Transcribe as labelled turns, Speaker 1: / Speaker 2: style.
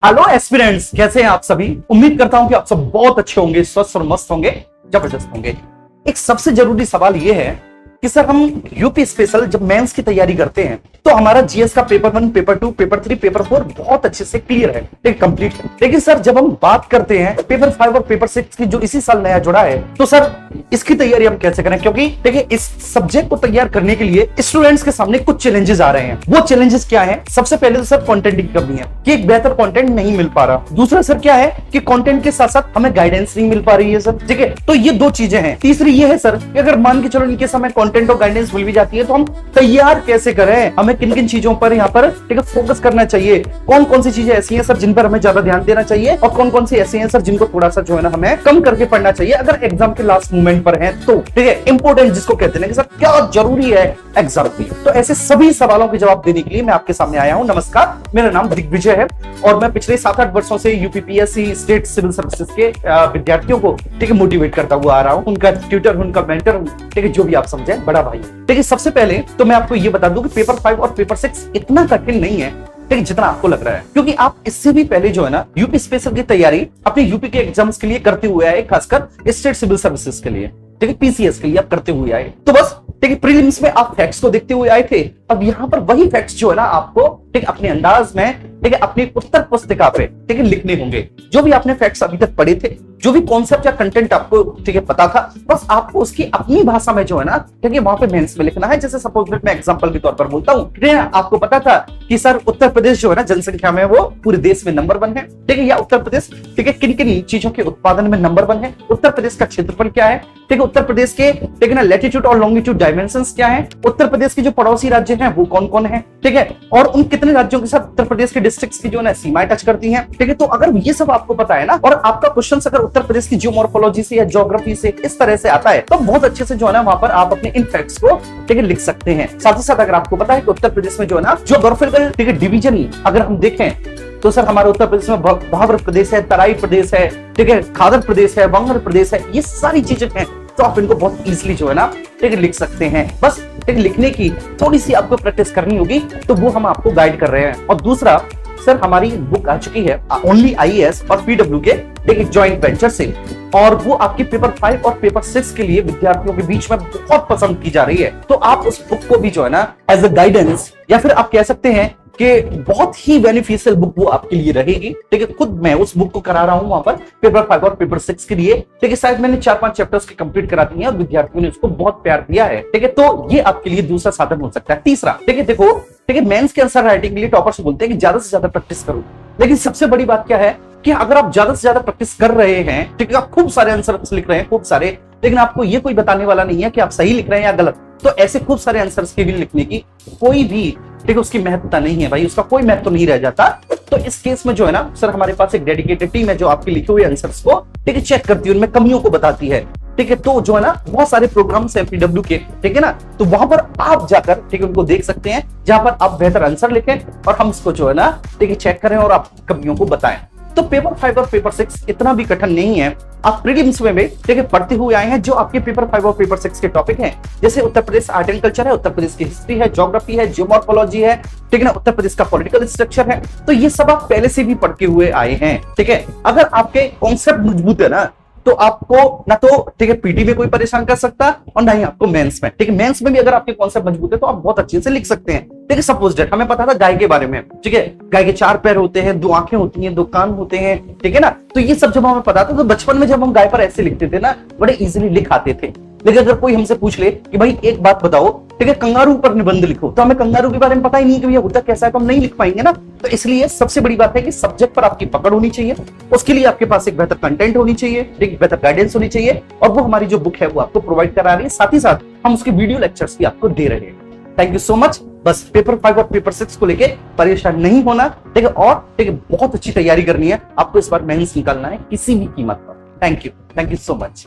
Speaker 1: Hello aspirants, कैसे हैं आप सभी। उम्मीद करता हूं कि आप सब बहुत अच्छे होंगे, स्वस्थ और मस्त होंगे, जबरदस्त होंगे। एक सबसे जरूरी सवाल यह है कि सर हम यूपी स्पेशल जब मेंस की तैयारी करते हैं तो हमारा जीएस का पेपर 1, पेपर 2, पेपर 3, पेपर 4 बहुत अच्छे से क्लियर है, एक कंप्लीट है। लेकिन सर जब हम बात करते हैं पेपर 5 और पेपर 6 की जो इसी साल नया जुड़ा है, तो सर इसकी तैयारी हम कैसे करें? क्योंकि देखिए इस सब्जेक्ट को तैयार करने के लिए स्टूडेंट्स के सामने कुछ चैलेंजेस आ रहे हैं। वो चैलेंजेस क्या है? सबसे पहले तो सर कंटेंट की कमी है कि एक बेहतर कंटेंट नहीं मिल पा रहा। दूसरा सर क्या है कि कंटेंट के साथ साथ हमें गाइडेंस नहीं मिल पा रही है सर, ठीक है। तो ये दो चीजें हैं। तीसरी ये है सर कि अगर मान के चलो इनके समय कंटेंट और गाइडेंस मिल भी जाती है तो हम तैयार कैसे करें? हमें किन किन चीजों पर यहाँ पर ठीक है फोकस करना चाहिए? कौन कौन सी चीजें ऐसी हैं सर जिन पर हमें ज्यादा ध्यान देना चाहिए और कौन कौन सी ऐसी हैं सर जिनको थोड़ा सा जो है ना हमें कम करके पढ़ना चाहिए अगर एग्जाम के लास्ट मोमेंट पर है तो, ठीक है। इंपोर्टेंट जिसको कहते हैं कि सर क्या जरूरी है एग्जाम की। तो ऐसे सभी सवालों के जवाब देने के लिए मैं आपके सामने आया हूं। नमस्कार, मेरा नाम दिग्विजय है और मैं पिछले 7-8 वर्षों से यूपीपीएससी स्टेट सिविल सर्विसेज के विद्यार्थियों को ठीक है मोटिवेट करता हुआ आ रहा हूं। उनका ट्यूटर, उनका मेंटर हूं, ठीक है, जो भी आप समझे, बड़ा भाई। देखिए सबसे पहले तो मैं आपको ये बता दूं कि पेपर 5 और पेपर 6 इतना कठिन नहीं है लेकिन जितना आपको लग रहा है, क्योंकि आप इससे भी पहले जो है ना यूपी स्पेशल की तैयारी अपने यूपी के एग्जाम्स के लिए करते हुए आए, खासकर स्टेट सिविल सर्विसेज के लिए, ठीक है, पीसीएस के लिए आप करते हुए आए। तो बस ठीक है प्रीलिम्स में आप फैक्ट्स को देखते हुए आए थे। अब यहाँ पर वही फैक्ट्स जो है ना आपको ठीक अपने अंदाज में ठीक है अपनी उत्तर पुस्तिका पे ठीक है लिखने होंगे। जो भी आपने फैक्ट्स अभी तक पढ़े थे, जो भी कॉन्सेप्ट या कंटेंट आपको ठीक है पता था, बस आपको उसकी अपनी भाषा में जो है ना ठीक है वहां पे मेंस में लिखना है। जैसे सपोज मैं एग्जांपल के तौर पर बोलता हूँ, आपको पता था कि सर उत्तर प्रदेश जो है ना जनसंख्या में वो पूरे देश में नंबर 1 है, ठीक है, या उत्तर प्रदेश ठीक है किन किन चीजों के उत्पादन में नंबर 1 है, उत्तर प्रदेश का क्षेत्रफल क्या है, ठीक है, उत्तर प्रदेश के ठीक है ना लैटिट्यूड और लॉन्गिट्यूड डायमेंशंस क्या है, उत्तर प्रदेश के जो पड़ोसी राज्य हैं वो कौन कौन है, ठीक है, और उन कितने राज्यों के साथ उत्तर प्रदेश के डिस्ट्रिक्ट्स की जो है सीमाएं टच करती हैं, ठीक है। तो अगर ये सब आपको पता है ना और आपका क्वेश्चन अगर उत्तर प्रदेश की जियोमॉर्फोलॉजी से या ज्योग्राफी से इस तरह से आता है तो बहुत अच्छे से जो है ना वहां पर आप अपने इन फैक्ट्स को ठीक है लिख सकते हैं। साथ ही साथ अगर आपको पता है कि उत्तर प्रदेश में जो है ना ज्योग्राफिकल ठीक है डिवीजन अगर हम देखें तो सर हमारे उत्तर प्रदेश में भाबर प्रदेश है, तराई प्रदेश है, ठीक है, खादर प्रदेश है, बंगाल प्रदेश है, ये सारी चीजें हैं। तो आप इनको बहुत इजीली जो है ना ठीक लिख सकते हैं। बस ठीक लिखने की थोड़ी सी आपको प्रैक्टिस करनी होगी, तो वो हम आपको गाइड कर रहे हैं। और दूसरा सर हमारी बुक आ चुकी है ओनली आईएएस और पीडब्ल्यू के एक जॉइंट वेंचर से, और वो आपके पेपर 5 और पेपर 6 के लिए विद्यार्थियों के बीच में बहुत पसंद की जा रही है। तो आप उस बुक को भी जो है ना एज अ गाइडेंस या फिर आप कह सकते हैं कि बहुत ही बेनिफिशियल बुक वो आपके लिए रहेगी, ठीक है। खुद मैं उस बुक को करा रहा हूं वहां पर पेपर 5 और पेपर 6 के लिए, ठीक है। शायद मैंने 4-5 चैप्टर्स की कंप्लीट करा दी है और विद्यार्थियों ने उसको बहुत प्यार दिया है, ठीक है। तो ये आपके लिए दूसरा साधन हो सकता है। तीसरा ठीक है देखो, ठीक है, मेंस के आंसर राइटिंग के लिए टॉपर्स बोलते हैं कि ज्यादा से ज्यादा प्रैक्टिस करो, लेकिन सबसे बड़ी बात क्या है कि अगर आप ज्यादा से ज्यादा प्रैक्टिस कर रहे हैं, ठीक है, आप खूब सारे आंसर लिख रहे हैं, खूब सारे, लेकिन आपको ये कोई बताने वाला नहीं है कि आप सही लिख रहे हैं या गलत, तो ऐसे खूब सारे आंसर्स के भी लिखने की कोई भी ठीक है उसकी महत्वता नहीं है भाई, उसका कोई महत्व नहीं रह जाता। तो इस केस में जो है ना सर हमारे पास एक डेडिकेटेड टीम है जो आपके लिखे हुए आंसर्स को ठीक है चेक करती है, उनमें कमियों को बताती है, ठीक है। तो जो है ना बहुत सारे प्रोग्राम्स हैं पीडब्ल्यू के, ठीक है ना, तो वहां पर आप जाकर ठीक है उनको देख सकते हैं जहां पर आप बेहतर आंसर लिखें और हम इसको जो है ना ठीक है चेक करें और आप कमियों को बताएं। तो पेपर 5 और पेपर 6 इतना भी कठिन नहीं है। आप प्रीलिम्स में ठीक है पढ़ते हुए आए हैं जो आपके पेपर 5 और पेपर 6 के टॉपिक हैं, जैसे Uttar Pradesh art and culture है, उत्तर प्रदेश की हिस्ट्री है, ज्योग्राफी है, जियोमॉर्फोलॉजी है, ठीक है ना, उत्तर प्रदेश का पॉलिटिकल स्ट्रक्चर है। तो ये सब आप पहले से भी पढ़ के हुए आए हैं, ठीक है। अगर आपके कॉन्सेप्ट मजबूत है ना तो आपको ना तो ठीक है पीटी में कोई परेशान कर सकता और ना ही आपको मेंस में, ठीक है। मेंस में भी अगर आपके कॉन्सेप्ट मजबूत है तो आप बहुत अच्छे से लिख सकते हैं, ठीक है। सपोज दैट हमें पता था गाय के बारे में, ठीक है, गाय के 4 पैर होते हैं, 2 आंखें होती हैं, 2 कान होते हैं, ठीक है ना। तो ये सब जब हमें पता था तो बचपन में जब हम गाय पर ऐसे लिखते थे ना बड़े इजीली लिख आते थे। लेकिन अगर कोई हमसे पूछ ले कि भाई एक बात बताओ, ठीक है, कंगारू पर निबंध लिखो, तो हमें कंगारू के बारे में पता ही नहीं कि भैया होता कैसा है, तो हम नहीं लिख पाएंगे ना। तो इसलिए सबसे बड़ी बात है कि सब्जेक्ट पर आपकी पकड़ होनी चाहिए, उसके लिए आपके पास एक बेहतर कंटेंट होनी चाहिए, एक बेहतर गाइडेंस होनी चाहिए, और वो हमारी जो बुक है वो आपको प्रोवाइड करा रही है। साथ ही साथ हम उसके वीडियो लेक्चर्स भी आपको दे रहे हैं। Thank you so much. बस पेपर 5 और पेपर 6 को लेके परेशान नहीं होना, ठीक है, और ठीक है बहुत अच्छी तैयारी करनी है आपको। इस बार मेंस निकालना है किसी भी कीमत पर। Thank you so much.